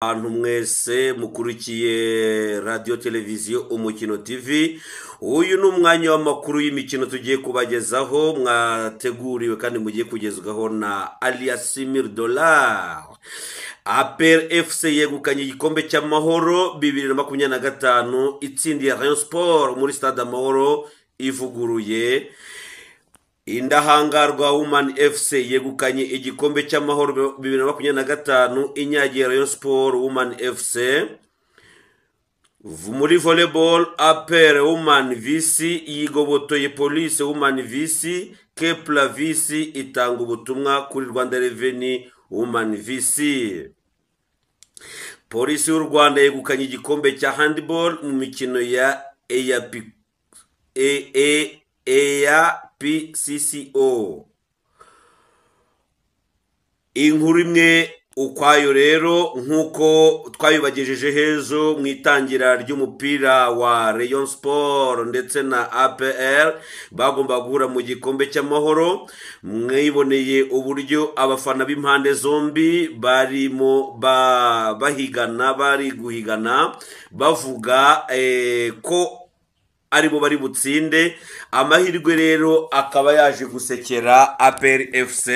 Abantu mwese mukurikiye radio televiziyo Umukino TV, uyu ni umwanya w'amakuru y'imikino tugiye kubagezaho, mwateguriwe kandi mugiye kugezwaho na Aliasimir Dollar. APR FC yegukanye igikombe cy'amahoro 2025 itsindiye Rayon Sport muri Stade Amahoro ivuguruye. Indahangarwa Women FC yegukanye igikombe cy'amahoro 2025 inyagiye Rayon Sport Women FC. Muri volleyball APR Women VC yigobotoye Police Women VC, Kepler VC itanga ubutumwa kuri Rwanda Revenue Women VC. Polisi y'u Rwanda yegukanye igikombe cya handball mu mikino ya PCCO. Inkuru imwe ukwayo rero nkuko twabibagejeje hezo mu itangira ry'umupira wa Rayon Sport ndetse na APR bagomba guhura mu gikombe cy'amahoro. Mwiboneye uburyo abafana b'impande zombi barimo bari guhigana bavuga ko aribo bari butsinde. Amahirwe rero akaba yaje gusekera APR FC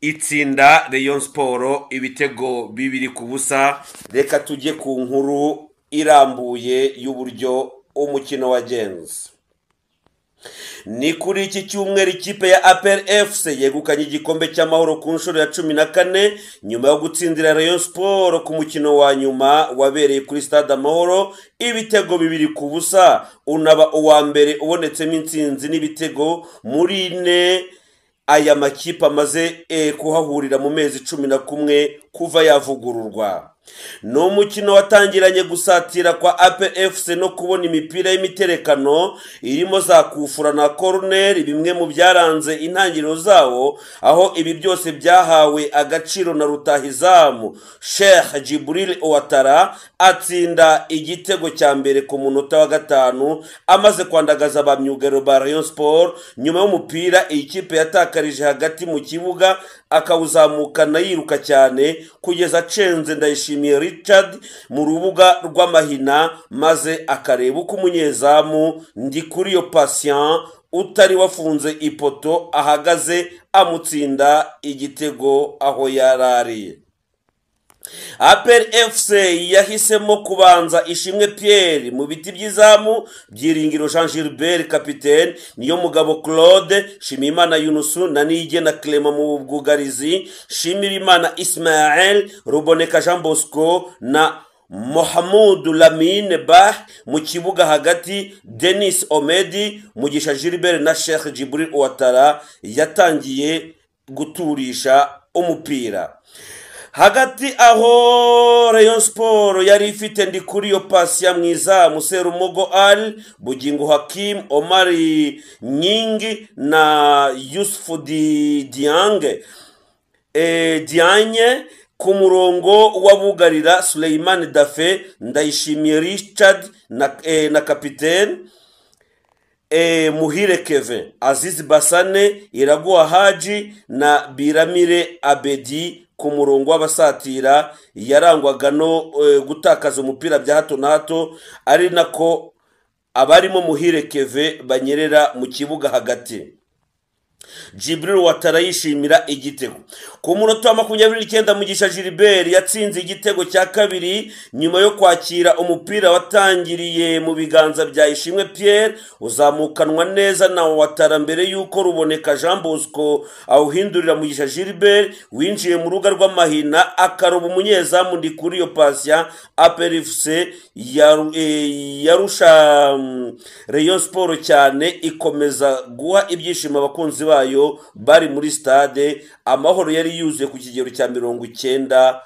itsinda Rayon Sport ibitego 2-0. Reka tujye ku nkuru irambuye y'uburyo umukino wagenze. Ni kuri iki cyumweru ikipe ya APR FC yegukanye igikombe cy'amahoro ku nshuro ya 14 nyuma yo gutsindira Rayon Sport ku mukino wa nyuma wabereye kuri Stade Amahoro ibitego 2-0. Unaba uwa mbere ubonetsemo intsinzi n'ibitego muri ne aya makipe amaze kuhahurira mu mezi 11 kuva yavugururwa. No mukino watangiranye gusatira kwa APR FC no kubona imipira y'imiterekano irimo za kufura na corner, bimwe mu byaranze intangiriro zawo, aho ibi byose byahawe agaciro na rutahizamu Sheikh Djibril Ouattara atsinda igitego cya mbere ku munota wa 5 amaze kwandagaza abamyugero ba Rayon Sport. Nyuma y'umupira ikipe yatakarije hagati mu kibuga akawuzamukana yiruka cyane kugeza acenze Ndayishimiye Richard mu rubuga rw'amahina, maze akareba uko umunyezamu Ndikuriyo Patient utari wafunze ipoto ahagaze amutsinda igitego aho yarari. APR FC yahisemo kubanza Ishimwe Pierre mu biti by'izamu, Byiringiro Jean Gilbert kapitene, niyo mugabo Claude, Shimimana Yunusu na Nigena Clement mu bwugarizi, Shimirimana Ismael, Ruboneka Jean Bosco na Mohamed Lamine Bah mu kibuga hagati, Denis Omedi, Mugisha Gilbert na Sheikh Djibril Ouattara yatangiye guturisha umupira. Hagati aho Rayon Sport yari ifite Ndikuriyo Patient mwiza, Muserumogo Al, Bugingo Hakim, Omari Nyingi na Yusufu Diange. Dianye ku murongo wabugarira Suleiman Dafe, Ndayishimiye Richard na kapitene, Muhire Kevin, Aziz Basane, Iraguha Haji na Biramire Abedi ku murongo w'abasatira yarangwaga no gutakaza umupira bya hato na hato, ari nako abarimo Muhire Kevin banyerera mu kibuga hagati. Djibril Ouattara yishimira igitego ku munota wa 29. Mugisha Gilbert yatsinze igitego cya kabiri nyuma yo kwakira umupira watangiriye mu biganza bya Ishimwe Pierre uzamukanwa neza na Ouattara mbere yuko Ruboneka Jean Bosco awuhindurira Mugisha Gilbert winjiye mu ruga rw'amahina akaroba umunyezamu Ndikuriyo Patient. APR FC yarusha Rayon Sport cyane, ikomeza guha ibyishimo abakunzi bayo bari muri Stade Amahoro yari yuzuye ku kigero cya 90%.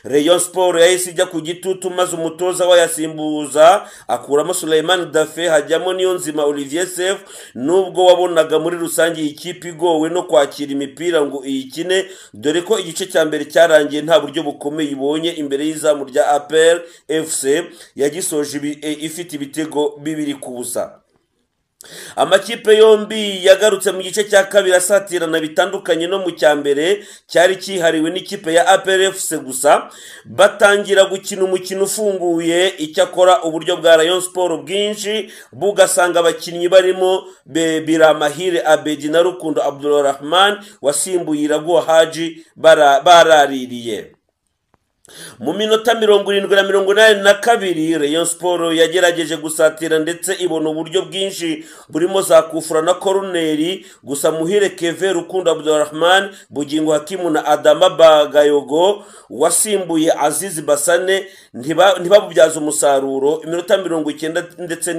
Rayon Sport yahise ijya ku gitutu maze umutoza wayasimbuza akuramo Suleiman Dafe hajyamo Niyonzima Olivier Sef, nubwo wabonaga muri rusange ikipe igowe no kwakira imipira ngo iyikine, dore ko igice cya mbere cyarangiye nta buryo bukomeye ibonye imbere y'izamu rya APR FC yagisoje ifite ibitego 2-0. amakipe yombi yagarutse mu gice cya kabiri asatirana bitandukanye no mu cya mbere cyari cyihariwe n'ikipe ya APR FC gusa batangira gukina umukino ufunguye. Icyakora uburyo bwa Rayon Sport bwinshi bugasanga abakinnyi barimo Biramahire Abedi na Rukundo Abdulrahman wasimbuye Iraguha Haji baraririye. Mu minota 70-82 Rayon Sport yagerageje gusatira ndetse ibona uburyo bwinshi burimo za kufura na koruneri, gusa Muhire Keve, Rukundo Abdulrahman, Bugingo Hakimu na Adama Bagayogo wasimbuye Azizi Basane ntibabubyaza umusaruro. Iminota 90 ndetse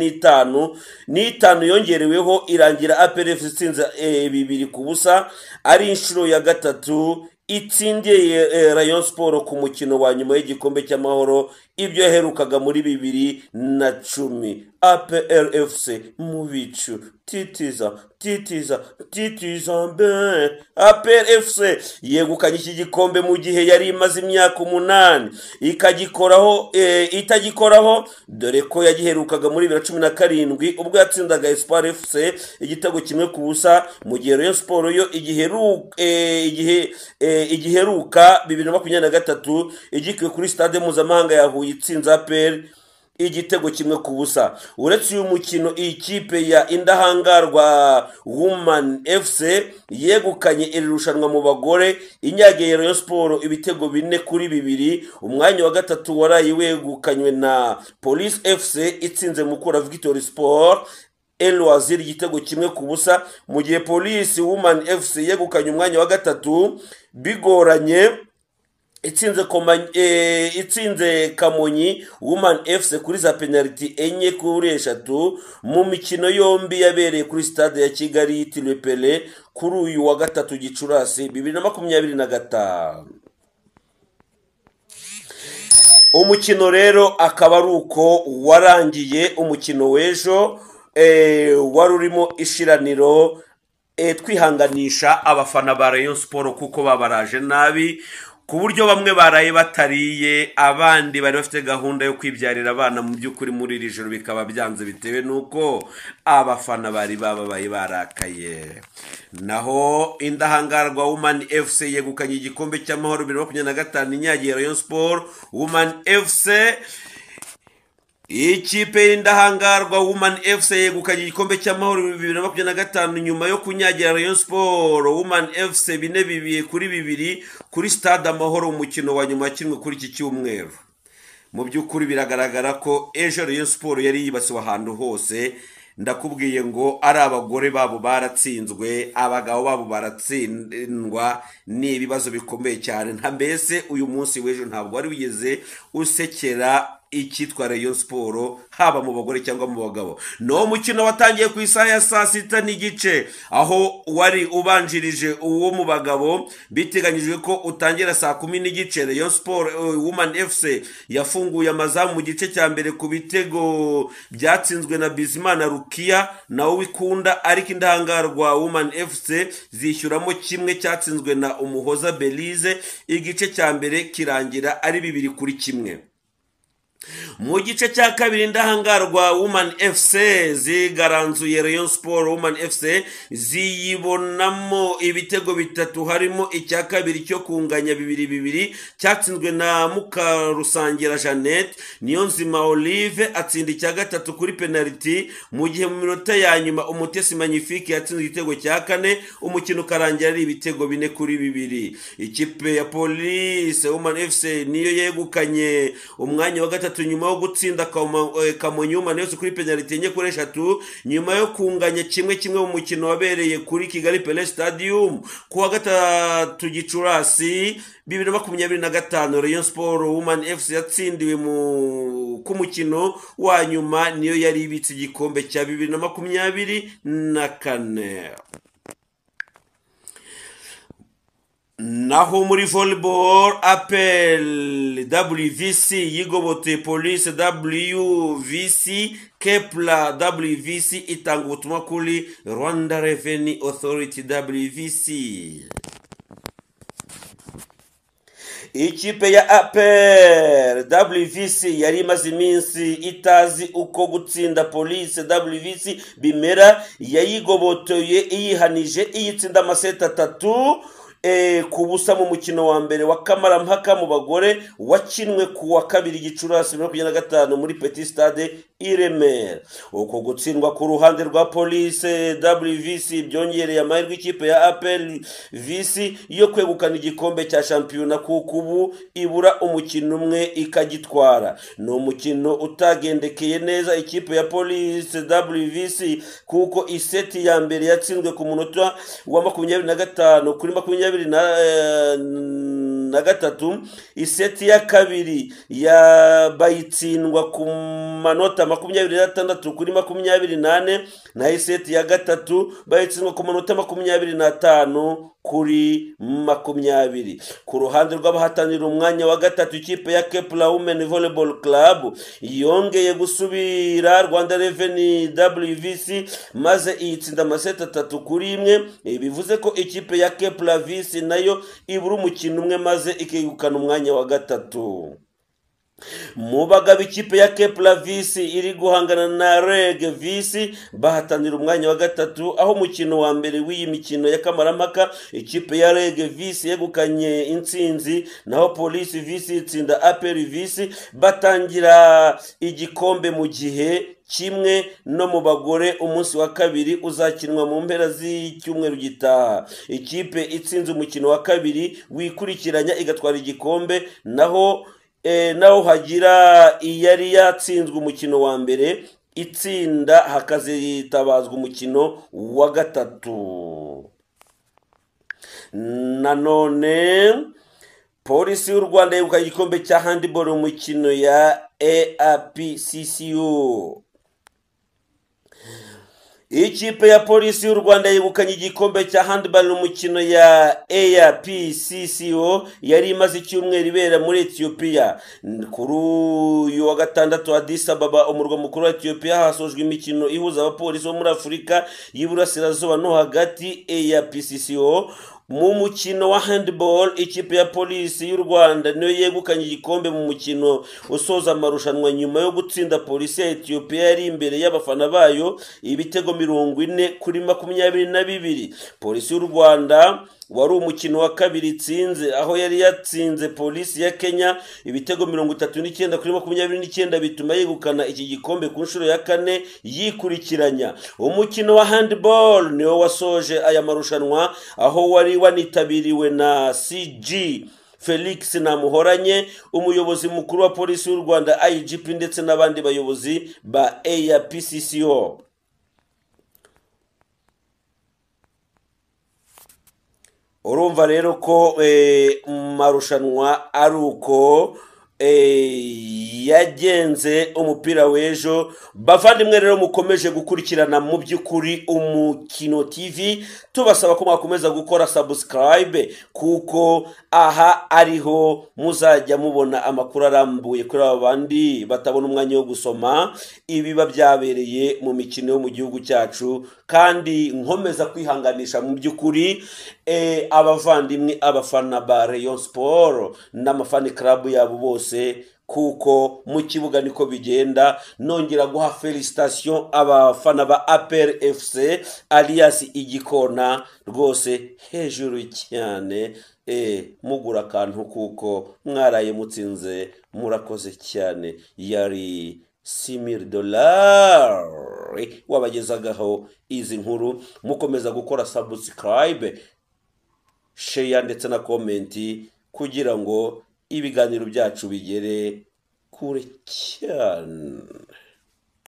n'itanu yongereweho irangira APR FC itsinze 2-0 ari inshuro ya gatatu itsindiye Rayon Sport ku mukino wa nyuma y'igikombe cy'amahoro ibyo yaherukaga muri 2010. APR FC mu bicu titiza mbe. APR FC yegukanye iki gikombe mu gihe yari imaze imyaka 8 itagikoraho, dore ko yagiherukaga muri 2017 ubwo yatsindaga Espoir FC igitego 1-0, mu gihe Rayon Sport yo igiheruka 2023 igikiwe kuri stade mpuzamahanga ya Huye itsinze APR igitego 1-0. Uretse uyu mukino iyi kipe ya Indahangarwa Women FC yegukanye iri rushanwa mu bagore inyagiye Rayon Sport ibitego 4-2. Umwanya wa gatatu warayi wegukanywe na Police FC itsinze Mukura Victory Sport Elwazir igitego 1-0, mu gihe Police Women FC yegukanye umwanya wa gatatu bigoranye itsinze Kamonyi Women FC kuri za penalty 4-3 mu mikino yombi yabereye kuri stade ya Kigali yitiriwe Pele kuri uyu wa gatatu Gicurasi 2025. Umukino rero akaba ari uko warangiye. Umukino w'ejo wari urimo ishiraniro twihanganisha abafana ba Rayon Sport kuko babaraje nabi ku buryo bamwe baraye batariye, abandi bari bafite gahunda yo kwibyarira abana mu by'ukuri muri iri joro bikaba byanze bitewe nuko abafana bari bababaye barakaye. Naho Indahangarwa Women FC yegukanye igikombe cy'amahoro 2025 inyagiye Rayon Sport Women FC. Ikipe y'Indahangarwa Women FC yegukanye igikombe cy'amahoro 2025 nyuma yo kunyagira Rayon Sport Women FC 4-2 kuri stade Amahoro umukino wa nyuma kimwe kuri iki cyumweru. Mu by'ukuri biragaragara ko ejo Rayon Sport yari yibasiwe ahantu hose. Ndakubwiye ngo ari abagore babo baratsinzwe, abagabo babo baratsindwa, ni ibibazo bikomeye cyane. Nta mbese uyu munsi w'ejo ntabwo wari wigeze usekera icyitwa Rayon Sport haba mu bagore cyangwa mu bagabo. No mukino watangiye ku isaha ya 6:30 aho wari ubanjirije uwo mu bagabo biteganyijwe ko utangira 10:00. Rayon Sport Women FC yafunguye amazamu mu gice cya mbere ku bitego byatsinzwe na Bizimana Rukia na Uwikunda, ariko Indahangarwa Women FC zishyuramo kimwe cyatsinzwe na Umuhoza Belize. Igice cya mbere kirangira ari 2-1. Mu gice cya kabiri Indahangarwa Women FC zigaranzuye Rayon Sport Women FC ziyibonamo ibitego 3, harimo icya kabiri cyo kunganya 2-2 cyatsinzwe na Mukarusangira Jeannette. Niyonzima Olive atsinda icya gatatu kuri penalty, mu gihe mu minota ya nyuma Umutesi Magnifique yatsinze igitego cya 4. Umukino karangira ari ibitego 4-2. Ikipe ya Police Women FC niyo yegukanye umwanya wa gatatu nyuma yo gutsinda Kamonyi Women FC kuri penalty 4-3 nyuma yo kunganya 1-1 mu mukino wabereye kuri Kigali Pele Stadium ku wa gatatu Gicurasi 2025. Rayon Sport Women FC yatsindiwe ku mukino wa nyuma niyo yari ibitse igikombe cya 2024. Naho muri volleyball APL WVC yigobote Police WVC, Kepler WVC itanga ubutumwa kuri Rwanda Revenue Authority WVC. ikipe ya APR WVC yari imaze iminsi itazi uko gutsinda Police WVC bimera, yayigobotoye iyihanije iyitsinda amaseti 3 ku busa mu mukino wa mbere wa kamarampaka mu bagore wakinwe ku wa 2 Gicurasi 2025 muri Petit Stade i Remera. Uko gutsindwa ku ruhande rwa Police WVC byongereye amahirwe ikipe ya APR VC yo kwegukana igikombe cya shampiyona kuko ubu ibura umukino umwe ikagitwara. Ni umukino utagendekeye neza ikipe ya Police WVC kuko iseti ya mbere yatsinzwe ku munota wa 25 kuri 23, iseti ya kabiri bayitsindwa ku manota 26 kuri 28, na iseti ya gatatu bayitsindwa ku manota 25 kuri 20. Ku ruhande rw'abahatanira umwanya wa gatatu ikipe ya Kepler Women Volleyball Club yongeye gusubira Rwanda Revenue WVC maze iyitsinda amaseti 3-1. Bivuze ko ikipe ya Kepler VC nayo ibura umukino umwe maze ikegukana umwanya wa gatatu. Mu bagabo ikipe ya Kepler VC iri guhangana na REG VC bahatanira umwanya wa gatatu, aho umukino wa mbere w'iyi mikino ya kamarampaka ikipe ya REG VC yegukanye intsinzi, naho Police VC itsinda APR VC batangira igikombe mu gihe kimwe. No mu bagore umunsi wa kabiri uzakinwa mu mpera z'icyumweru gitaha. Ikipe itsinze umukino wa kabiri wikurikiranya igatwara igikombe, naho hagira iyari yatsinzwe umukino wa mbere itsinda hakazitabazwa umukino wa gatatu. Nanone Polisi y'u Rwanda yegukanye igikombe cya handball mu mikino ya APCCO. Ikipe ya Polisi y'u Rwanda yegukanye igikombe cya handball mu mukino ya APCCO yari imaze icyumweru ibera muri Ethiopia. Kuri uyu wa gatandatu Addis Ababa, umurwa mukuru wa Ethiopia, hasojwe imikino ihuza abapolisi bo muri Afurika y'Iburasirazuba no hagati APCCO. Mu mukino wa handball ikipe ya Polisi y'u Rwanda niyo yegukanye igikombe mu mukino usoza amarushanwa nyuma yo gutsinda Polisi ya Ethiopia yari imbere y'abafana bayo ibitego 40-22. Polisi y'u Rwanda wari umukino wa kabiri itsinze, aho yari yatsinze Polisi ya Kenya ibitego 39-29 bituma yegukana iki gikombe ku nshuro ya 4 yikurikiranya. Umukino wa handball niwo wasoje aya marushanwa, aho wari wanitabiriwe na CG Felix Namuhoranye, umuyobozi mukuru wa Polisi y'u Rwanda IGP ndetse n'abandi bayobozi ba APCCO. Urumva rero ko marushanwa ari uko yagenze umupira w'ejo. Bavandimwe rero mukomeje gukurikirana mu by'ukuri Umukino TV, tubasaba ko mwakomeza gukora subscribe kuko aha ariho muzajya mubona amakuru arambuye kuri abandi batabona umwanya wo gusoma ibiba byabereye mu mikino yo mu gihugu cyacu. Kandi nkomeza kwihanganisha mu by'ukuri abavandimwe abafana ba Rayon Sport n'amafani club yabo bose, kuko mu kibuga niko bigenda. Nongera guha felicitation abafana ba APR FC alias Igikona, rwose hejuru cyane, mugura akantu kuko mwaraye mutsinze, murakoze cyane. Yari $6000 wabagezagaho izi nkuru. Mukomeza gukora subscribe, share ndetse na comment kugira ngo ibiganiro byacu bigere kure cyane.